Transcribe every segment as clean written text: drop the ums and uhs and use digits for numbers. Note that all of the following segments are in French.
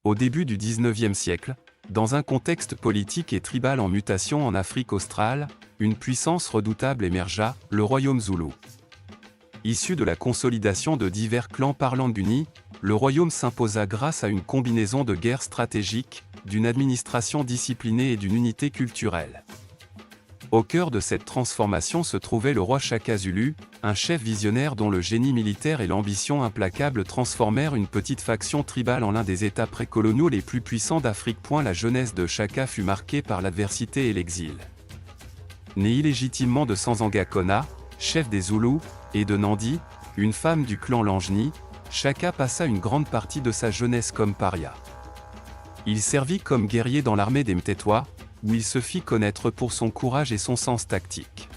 Au début du XIXe siècle, dans un contexte politique et tribal en mutation en Afrique australe, une puissance redoutable émergea, le royaume zoulou. Issu de la consolidation de divers clans parlants unis, le royaume s'imposa grâce à une combinaison de guerres stratégiques, d'une administration disciplinée et d'une unité culturelle. Au cœur de cette transformation se trouvait le roi Shaka Zulu, un chef visionnaire dont le génie militaire et l'ambition implacable transformèrent une petite faction tribale en l'un des États précoloniaux les plus puissants d'Afrique. La jeunesse de Shaka fut marquée par l'adversité et l'exil. Né illégitimement de Sanzanga Kona, chef des Zoulous, et de Nandi, une femme du clan Langeni, Shaka passa une grande partie de sa jeunesse comme paria. Il servit comme guerrier dans l'armée des Mtetwa, où il se fit connaître pour son courage et son sens tactique.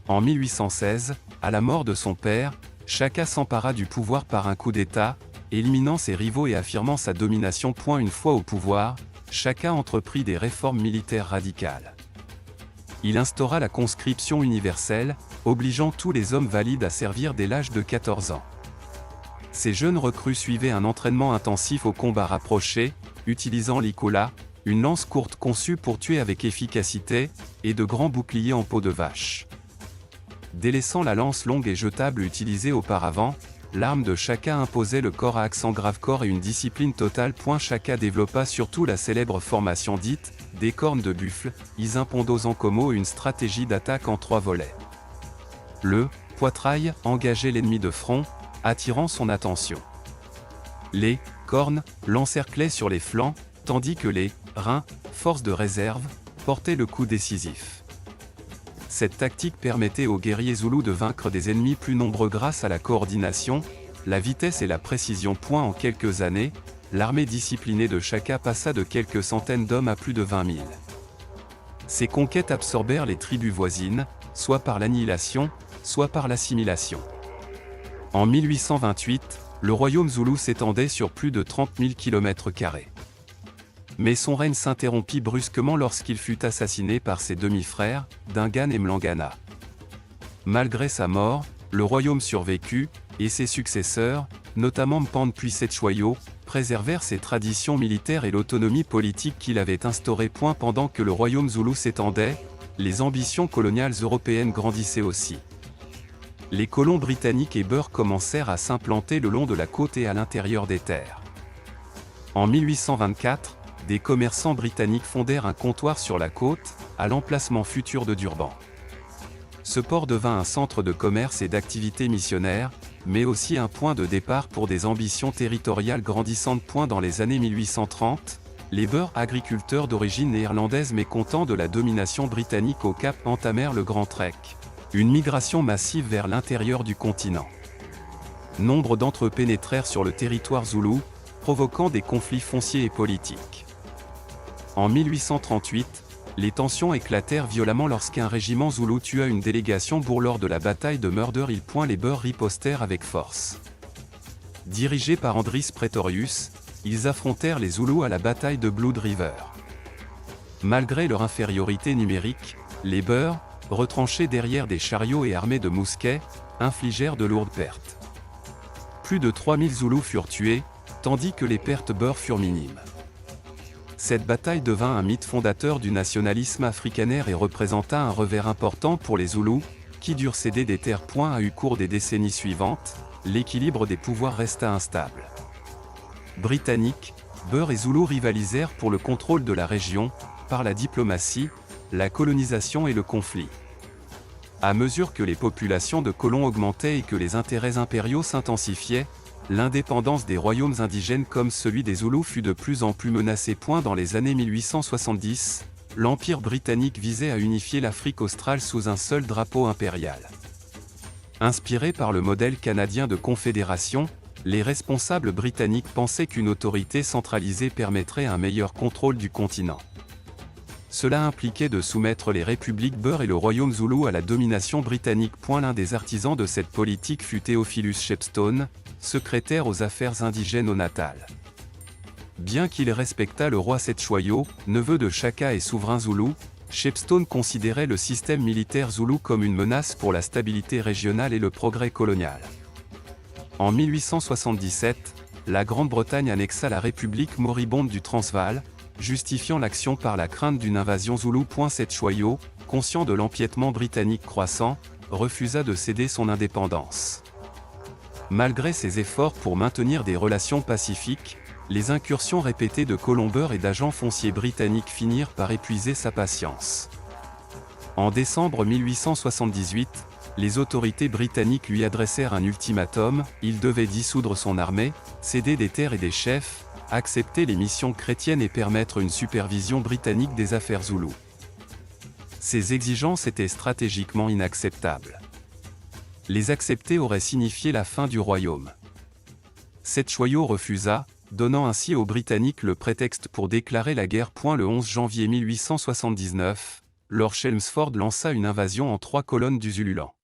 En 1816, à la mort de son père, Shaka s'empara du pouvoir par un coup d'État, éliminant ses rivaux et affirmant sa domination. Une fois au pouvoir, Shaka entreprit des réformes militaires radicales. Il instaura la conscription universelle, obligeant tous les hommes valides à servir dès l'âge de 14 ans. Ces jeunes recrues suivaient un entraînement intensif au combat rapproché, utilisant l'ikola, une lance courte conçue pour tuer avec efficacité, et de grands boucliers en peau de vache. Délaissant la lance longue et jetable utilisée auparavant, l'arme de Shaka imposait le corps à accent grave-corps et une discipline totale. Shaka développa surtout la célèbre formation dite « des cornes de buffle », Isimpondo Zankomo, une stratégie d'attaque en 3 volets. Le « poitrail » engageait l'ennemi de front, attirant son attention. Les « cornes » l'encerclaient sur les flancs, tandis que les « reins », force de réserve, portaient le coup décisif. Cette tactique permettait aux guerriers zoulous de vaincre des ennemis plus nombreux grâce à la coordination, la vitesse et la précision. En quelques années, l'armée disciplinée de Shaka passa de quelques centaines d'hommes à plus de 20 000. Ces conquêtes absorbèrent les tribus voisines, soit par l'annihilation, soit par l'assimilation. En 1828, le royaume zoulou s'étendait sur plus de 30 000 km². Mais son règne s'interrompit brusquement lorsqu'il fut assassiné par ses demi-frères, Dingan et Mlangana. Malgré sa mort, le royaume survécut, et ses successeurs, notamment Mpande puis Setchwayo, préservèrent ses traditions militaires et l'autonomie politique qu'il avait instaurée. Pendant que le royaume zoulou s'étendait, les ambitions coloniales européennes grandissaient aussi. Les colons britanniques et Boers commencèrent à s'implanter le long de la côte et à l'intérieur des terres. En 1824, des commerçants britanniques fondèrent un comptoir sur la côte, à l'emplacement futur de Durban. Ce port devint un centre de commerce et d'activités missionnaires, mais aussi un point de départ pour des ambitions territoriales grandissantes. Dans les années 1830, les Boers agriculteurs d'origine néerlandaise mécontents de la domination britannique au Cap entamèrent le Grand Trek, une migration massive vers l'intérieur du continent. Nombre d'entre eux pénétrèrent sur le territoire zoulou, provoquant des conflits fonciers et politiques. En 1838, les tensions éclatèrent violemment lorsqu'un régiment zoulou tua une délégation boer lors de la bataille de Murder Hill. Les Boers ripostèrent avec force. Dirigés par Andries Pretorius, ils affrontèrent les Zoulous à la bataille de Blood River. Malgré leur infériorité numérique, les Boers, retranchés derrière des chariots et armés de mousquets, infligèrent de lourdes pertes. Plus de 3000 Zoulous furent tués, tandis que les pertes Boers furent minimes. Cette bataille devint un mythe fondateur du nationalisme afrikaner et représenta un revers important pour les Zoulous, qui durent céder des terres. Au cours des décennies suivantes, l'équilibre des pouvoirs resta instable. Britanniques, Boers et Zoulous rivalisèrent pour le contrôle de la région, par la diplomatie, la colonisation et le conflit. À mesure que les populations de colons augmentaient et que les intérêts impériaux s'intensifiaient, l'indépendance des royaumes indigènes comme celui des Zoulous fut de plus en plus menacée. Dans les années 1870, l'Empire britannique visait à unifier l'Afrique australe sous un seul drapeau impérial. Inspirés par le modèle canadien de confédération, les responsables britanniques pensaient qu'une autorité centralisée permettrait un meilleur contrôle du continent. Cela impliquait de soumettre les républiques Boer et le royaume zoulou à la domination britannique. L'un des artisans de cette politique fut Theophilus Shepstone, secrétaire aux affaires indigènes au Natal. Bien qu'il respectât le roi Setchwayo, neveu de Shaka et souverain zoulou, Shepstone considérait le système militaire zoulou comme une menace pour la stabilité régionale et le progrès colonial. En 1877, la Grande-Bretagne annexa la République moribonde du Transvaal, justifiant l'action par la crainte d'une invasion zoulou. Cette Choyo, conscient de l'empiètement britannique croissant, refusa de céder son indépendance. Malgré ses efforts pour maintenir des relations pacifiques, les incursions répétées de colombeurs et d'agents fonciers britanniques finirent par épuiser sa patience. En décembre 1878, les autorités britanniques lui adressèrent un ultimatum: il devait dissoudre son armée, céder des terres et des chefs, accepter les missions chrétiennes et permettre une supervision britannique des affaires zoulous. Ces exigences étaient stratégiquement inacceptables. Les accepter aurait signifié la fin du royaume. Cette Choyo refusa, donnant ainsi aux Britanniques le prétexte pour déclarer la guerre. Le 11 janvier 1879, Lord Chelmsford lança une invasion en 3 colonnes du Zululand.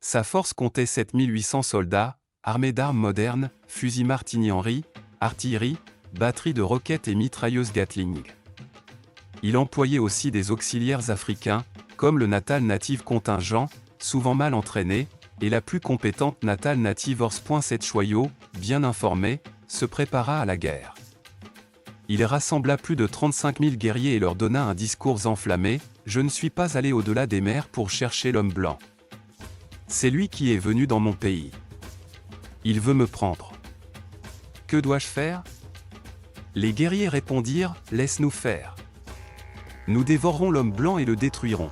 Sa force comptait 7800 soldats, armés d'armes modernes, fusils Martini-Henry, artillerie, batteries de roquettes et mitrailleuses Gatling. Il employait aussi des auxiliaires africains, comme le Natal Native Contingent, souvent mal entraîné, et la plus compétente Natal Native Horse. Cette Choyo, bien informé, se prépara à la guerre. Il rassembla plus de 35 000 guerriers et leur donna un discours enflammé: je ne suis pas allé au-delà des mers pour chercher l'homme blanc. C'est lui qui est venu dans mon pays. Il veut me prendre. Que dois-je faire? Les guerriers répondirent: laisse-nous faire. Nous dévorerons l'homme blanc et le détruirons.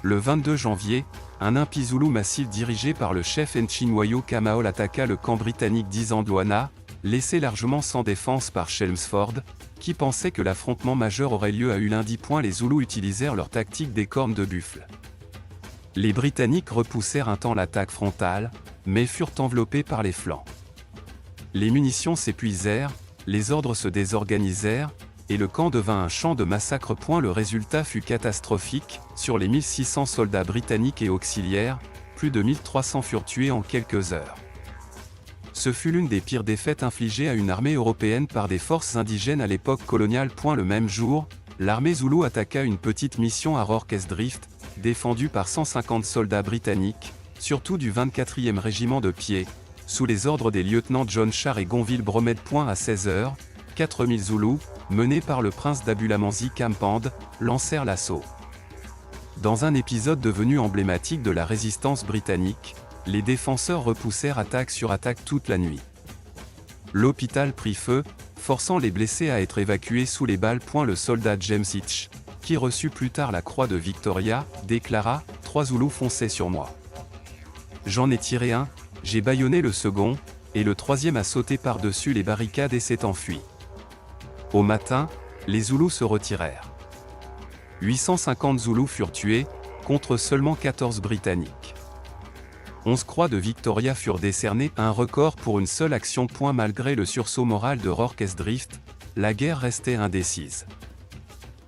Le 22 janvier, un impie zoulou massif dirigé par le chef Nchinwayo Kamaol attaqua le camp britannique d'Isandlwana, laissé largement sans défense par Chelmsford, qui pensait que l'affrontement majeur aurait lieu à lundi. Les Zoulous utilisèrent leur tactique des cornes de buffle. Les Britanniques repoussèrent un temps l'attaque frontale, mais furent enveloppés par les flancs. Les munitions s'épuisèrent, les ordres se désorganisèrent, et le camp devint un champ de massacre. Le résultat fut catastrophique: sur les 1600 soldats britanniques et auxiliaires, plus de 1300 furent tués en quelques heures. Ce fut l'une des pires défaites infligées à une armée européenne par des forces indigènes à l'époque coloniale. Le même jour, l'armée zoulou attaqua une petite mission à Rorke's Drift, défendue par 150 soldats britanniques, surtout du 24e régiment de pied, sous les ordres des lieutenants John Char et Gonville Bromed. À 16 h, 4000 Zoulous, menés par le prince d'Abulamanzi Kampand, lancèrent l'assaut. Dans un épisode devenu emblématique de la résistance britannique, les défenseurs repoussèrent attaque sur attaque toute la nuit. L'hôpital prit feu, forçant les blessés à être évacués sous les balles. Le soldat James Hitch, qui reçut plus tard la croix de Victoria, déclara: 3 Zoulous fonçaient sur moi. J'en ai tiré un, j'ai bâillonné le second, et le troisième a sauté par-dessus les barricades et s'est enfui. Au matin, les Zoulous se retirèrent. 850 Zoulous furent tués, contre seulement 14 Britanniques. 11 croix de Victoria furent décernées, un record pour une seule action. Malgré le sursaut moral de Rorke's Drift, la guerre restait indécise.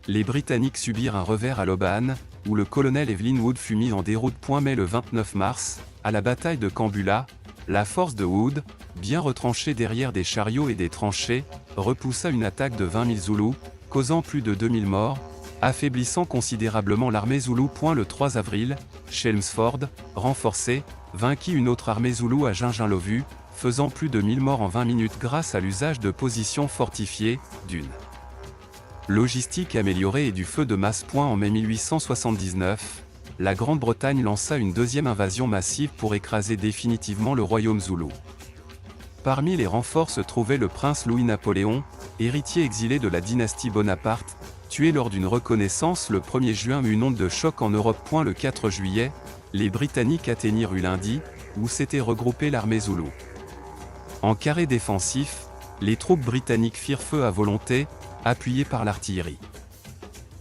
Les Britanniques subirent un revers à Loban, où le colonel Evelyn Wood fut mis en déroute. Mais le 29 mars, à la bataille de Kambula, la force de Wood, bien retranchée derrière des chariots et des tranchées, repoussa une attaque de 20 000 Zoulous, causant plus de 2000 morts, affaiblissant considérablement l'armée zoulou. Le 3 avril, Chelmsford, renforcé, vainquit une autre armée zoulou à Ginginlovu, faisant plus de 1000 morts en 20 minutes grâce à l'usage de positions fortifiées, d'une logistique améliorée et du feu de masse. En mai 1879, la Grande-Bretagne lança une deuxième invasion massive pour écraser définitivement le royaume zoulou. Parmi les renforts se trouvait le prince Louis-Napoléon, héritier exilé de la dynastie Bonaparte, tué lors d'une reconnaissance le 1er juin. Une onde de choc en Europe. Le 4 juillet, les Britanniques atteignirent Ulundi, où s'était regroupée l'armée zoulou. En carré défensif, les troupes britanniques firent feu à volonté, appuyées par l'artillerie.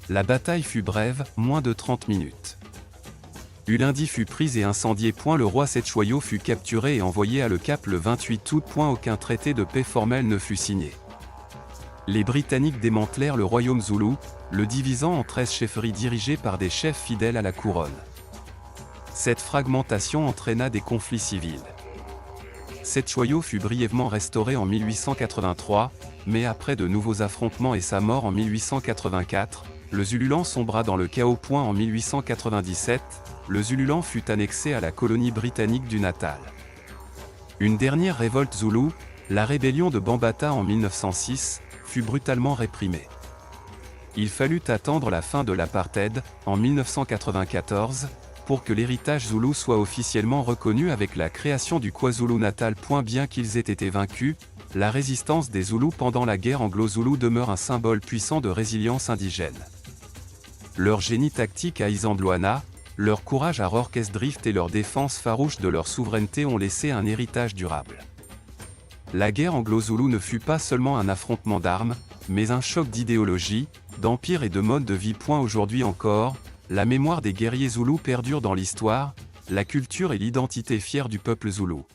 La bataille fut brève, moins de 30 minutes. Ulundi fut prise et incendiée. Le roi Setchoyo fut capturé et envoyé à Le Cap le 28 août. Aucun traité de paix formel ne fut signé. Les Britanniques démantelèrent le royaume zoulou, le divisant en 13 chefferies dirigées par des chefs fidèles à la couronne. Cette fragmentation entraîna des conflits civils. Setchoyo fut brièvement restauré en 1883, mais après de nouveaux affrontements et sa mort en 1884, le Zululand sombra dans le chaos. En 1897, le Zululand fut annexé à la colonie britannique du Natal. Une dernière révolte zoulou, La rébellion de Bambata en 1906 fut brutalement réprimée. Il fallut attendre la fin de l'apartheid, en 1994, pour que l'héritage zoulou soit officiellement reconnu avec la création du KwaZulu-Natal. Bien qu'ils aient été vaincus, la résistance des Zoulous pendant la guerre anglo-zoulou demeure un symbole puissant de résilience indigène. Leur génie tactique à Isandlwana, leur courage à Rorke's Drift et leur défense farouche de leur souveraineté ont laissé un héritage durable. La guerre anglo-zoulou ne fut pas seulement un affrontement d'armes, mais un choc d'idéologie, d'empire et de mode de vie. Aujourd'hui encore, la mémoire des guerriers zoulous perdure dans l'histoire, la culture et l'identité fière du peuple zoulou.